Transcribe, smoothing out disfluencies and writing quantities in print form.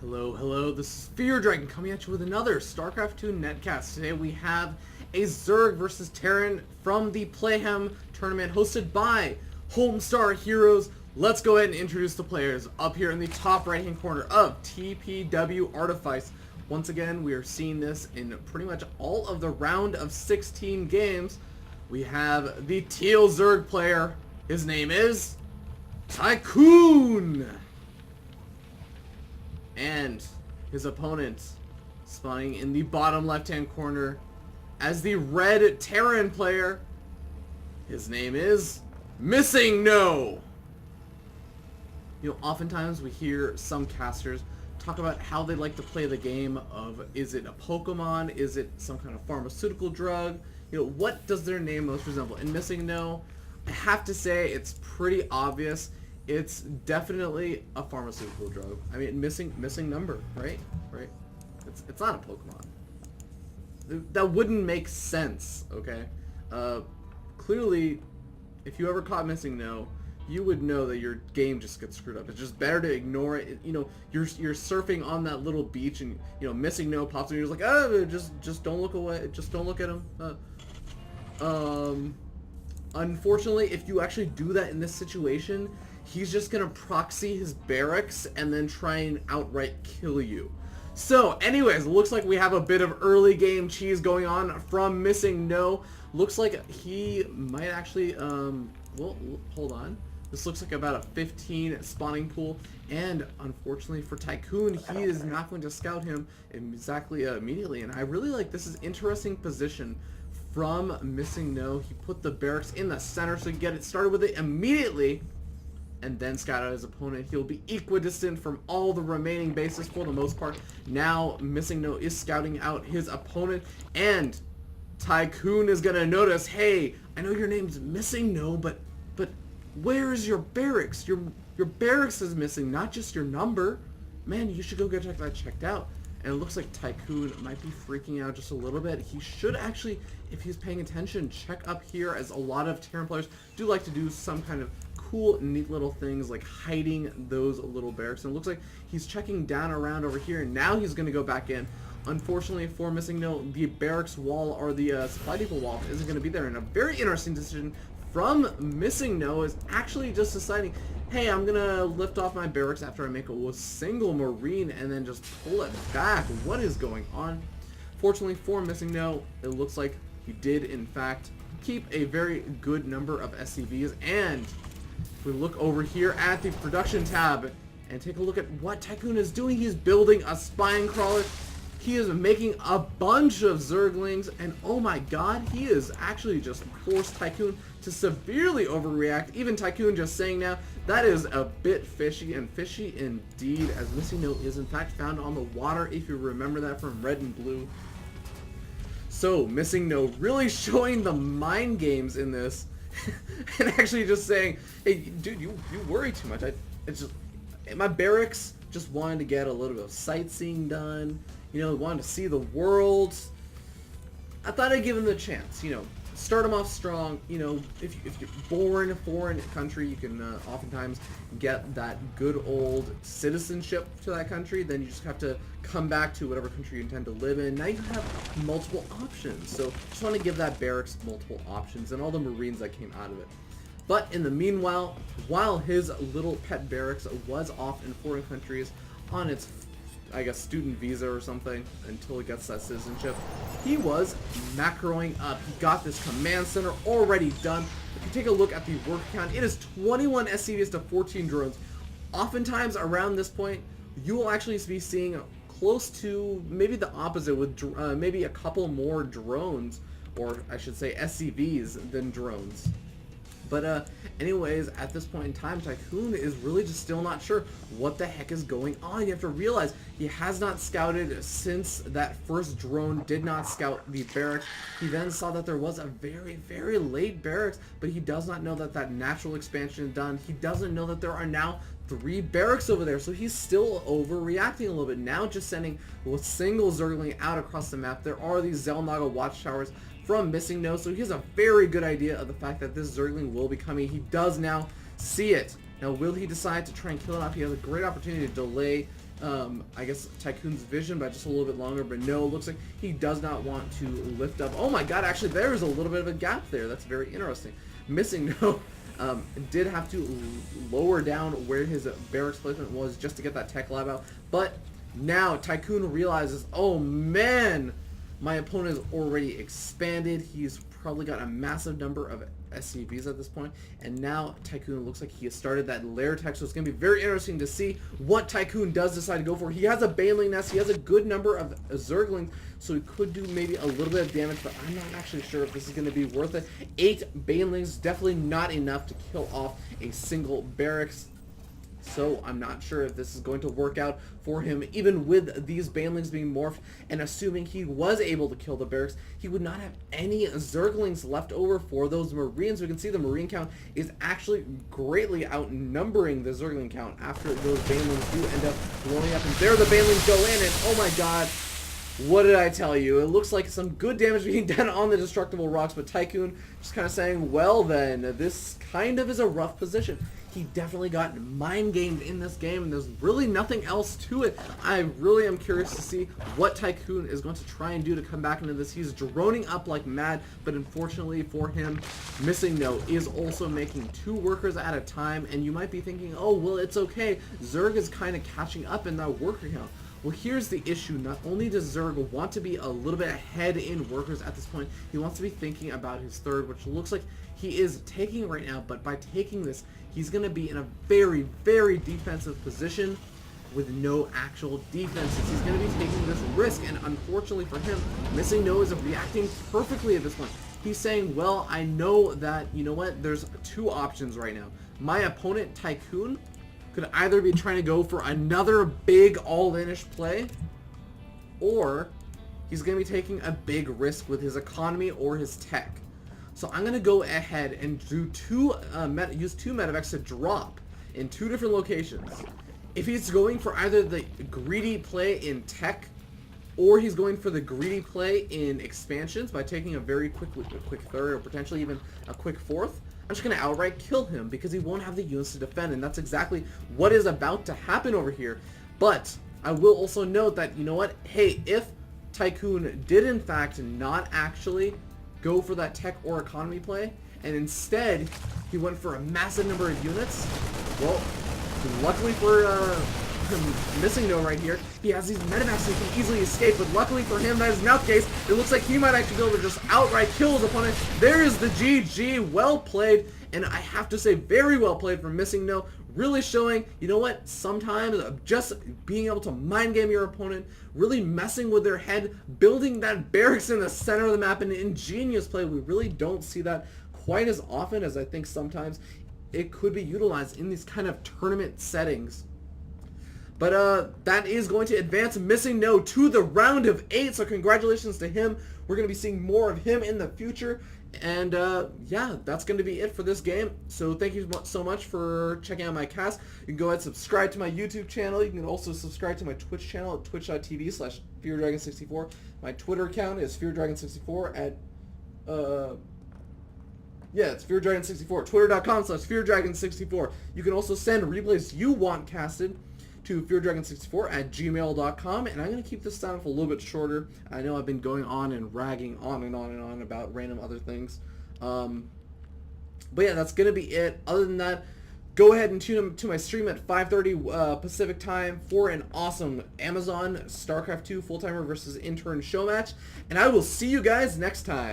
Hello, hello, this is Fear Dragon coming at you with another StarCraft 2 netcast. Today we have a Zerg versus Terran from the Playhem tournament hosted by Homestar Heroes. Let's go ahead and introduce the players up here in the top right hand corner of TPW Artifice. Once again, we are seeing this in pretty much all of the round of 16 games. We have the Teal Zerg player. His name is TycOOn. And his opponent spawning in the bottom left hand corner as the red Terran player. His name is MissingNo. You know, oftentimes we hear some casters talk about how they like to play the game of, is it a Pokemon, is it some kind of pharmaceutical drug, you know, what does their name most resemble? In MissingNo, I have to say it's pretty obvious. It's definitely a pharmaceutical drug. I mean, missing number, right? Right? It's not a Pokemon. That wouldn't make sense, okay? Clearly, if you ever caught MissingNo, you would know that your game just gets screwed up. It's just better to ignore it. You know, you're surfing on that little beach, and you know, MissingNo pops and you're just like, oh, just don't look away. Just don't look at him. Unfortunately, if you actually do that in this situation, he's just gonna proxy his barracks and then try and outright kill you. So anyways, looks like we have a bit of early game cheese going on from MissingNo. Looks like he might actually, well, hold on. This looks like about a 15 spawning pool, and unfortunately for TycOOn, he is not going to scout him exactly immediately. And I really like this is interesting position from MissingNo. He put the barracks in the center so he can get it started with it immediately, and then scout out his opponent. He'll be equidistant from all the remaining bases for the most part. Now MissingNo is scouting out his opponent, and TycOOn is gonna notice, hey, I know your name's MissingNo, but where is your barracks? Your barracks is missing, not just your number. Man, you should go get that checked out. And it looks like TycOOn might be freaking out just a little bit. He should actually, if he's paying attention, check up here, as a lot of Terran players do like to do some kind of cool, neat little things like hiding those little barracks. And it looks like he's checking down around over here, and now he's going to go back in. Unfortunately for MissingNo, the barracks wall, or the supply depot wall, isn't going to be there. And a very interesting decision from MissingNo is actually just deciding, hey, I'm going to lift off my barracks after I make a single Marine and then just pull it back. What is going on? Fortunately for MissingNo, it looks like he did, in fact, keep a very good number of SCVs. And if we look over here at the production tab and take a look at what TycOOn is doing, he's building a spine crawler. He is making a bunch of Zerglings, and oh my god, he is actually just forced TycOOn to severely overreact. Even TycOOn just saying now, that is a bit fishy, and fishy indeed, as MissingNo is in fact found on the water, if you remember that from Red and Blue. So MissingNo really showing the mind games in this, and actually just saying, hey dude, you worry too much. It's just, my barracks just wanted to get a little bit of sightseeing done. You know, wanted to see the world. I thought I'd give him the chance. You know, start him off strong. You know, if you're born in a foreign country, you can oftentimes get that good old citizenship to that country. Then you just have to come back to whatever country you intend to live in. Now you have multiple options. So just want to give that barracks multiple options and all the Marines that came out of it. But in the meanwhile, while his little pet barracks was off in foreign countries on its, I guess, student visa or something until he gets that citizenship, he was macroing up. He got this command center already done. If you take a look at the work count, it is 21 SCVs to 14 drones. Oftentimes around this point, you will actually be seeing close to maybe the opposite, with maybe a couple more drones, or I should say SCVs, than drones. But anyways, at this point in time, TycOOn is really just still not sure what the heck is going on. You have to realize he has not scouted since that first drone did not scout the barracks. He then saw that there was a very, very late barracks, but he does not know that that natural expansion is done. He doesn't know that there are now 3 barracks over there, so he's still overreacting a little bit. Now just sending a single Zergling out across the map. There are these Zelnaga watchtowers from MissingNo, so he has a very good idea of the fact that this Zergling will be coming. He does now see it. Now, will he decide to try and kill it off? He has a great opportunity to delay, I guess, TycOOn's vision by just a little bit longer, but no, it looks like he does not want to lift up. Oh my god, actually, there is a little bit of a gap there. That's very interesting. MissingNo did have to lower down where his barracks placement was just to get that tech lab out, but now TycOOn realizes, oh man, my opponent is already expanded. He's probably got a massive number of SCVs at this point, and now TycOOn looks like he has started that lair tech, so it's going to be very interesting to see what TycOOn does decide to go for. He has a Baneling nest, he has a good number of Zerglings, so he could do maybe a little bit of damage, but I'm not actually sure if this is going to be worth it. 8 Banelings, definitely not enough to kill off a single barracks. So I'm not sure if this is going to work out for him, even with these Banelings being morphed, and assuming he was able to kill the barracks, he would not have any Zerglings left over for those Marines. We can see the Marine count is actually greatly outnumbering the Zergling count after those Banelings do end up blowing up, and there the Banelings go in, and oh my god, what did I tell you? It looks like some good damage being done on the destructible rocks, but TycOOn just kind of saying, well then, this kind of is a rough position. He definitely got mind-gamed in this game, and there's really nothing else to it. I really am curious to see what TycOOn is going to try and do to come back into this. He's droning up like mad, but unfortunately for him, MissingNo is also making 2 workers at a time, and you might be thinking, oh, well, it's okay. Zerg is kind of catching up in that worker count. Well, here's the issue. Not only does Zerg want to be a little bit ahead in workers at this point, he wants to be thinking about his third, which looks like he is taking right now, but by taking this, he's going to be in a very, very defensive position with no actual defenses. He's going to be taking this risk, and unfortunately for him, MissingNo is reacting perfectly at this point. He's saying, well, I know that, you know what, there's 2 options right now. My opponent, TycOOn, could either be trying to go for another big all-in-ish play, or he's going to be taking a big risk with his economy or his tech. So I'm going to go ahead and do use 2 medevacs to drop in 2 different locations. If he's going for either the greedy play in tech, or he's going for the greedy play in expansions by taking a very quick third, or potentially even a quick fourth, I'm just going to outright kill him because he won't have the units to defend, and that's exactly what is about to happen over here. But I will also note that, you know what, hey, if TycOOn did in fact not actually go for that tech or economy play, and instead he went for a massive number of units, well, luckily for MissingNo right here, he has these medevacs so he can easily escape, but luckily for him, that is not the case. It looks like he might actually be able to just outright kill his opponent. There is the GG. Well played, and I have to say, very well played from MissingNo, really showing, you know what, sometimes just being able to mind game your opponent, really messing with their head, building that barracks in the center of the map, an ingenious play. We really don't see that quite as often as I think sometimes it could be utilized in these kind of tournament settings. But that is going to advance MissingNo to the round of 8, so congratulations to him. We're going to be seeing more of him in the future. And yeah, that's going to be it for this game. So thank you so much for checking out my cast. You can go ahead and subscribe to my YouTube channel. You can also subscribe to my Twitch channel at twitch.tv/FearDragon64. My Twitter account is FearDragon64 at yeah, it's FearDragon64. Twitter.com/FearDragon64. You can also send replays you want casted to FearDragon64@gmail.com, and I'm going to keep this down for a little bit shorter. I know I've been going on and ragging on and on and on about random other things. But yeah, that's going to be it. Other than that, go ahead and tune in to my stream at 5:30 Pacific time for an awesome Amazon StarCraft 2 full-timer versus intern show match, and I will see you guys next time.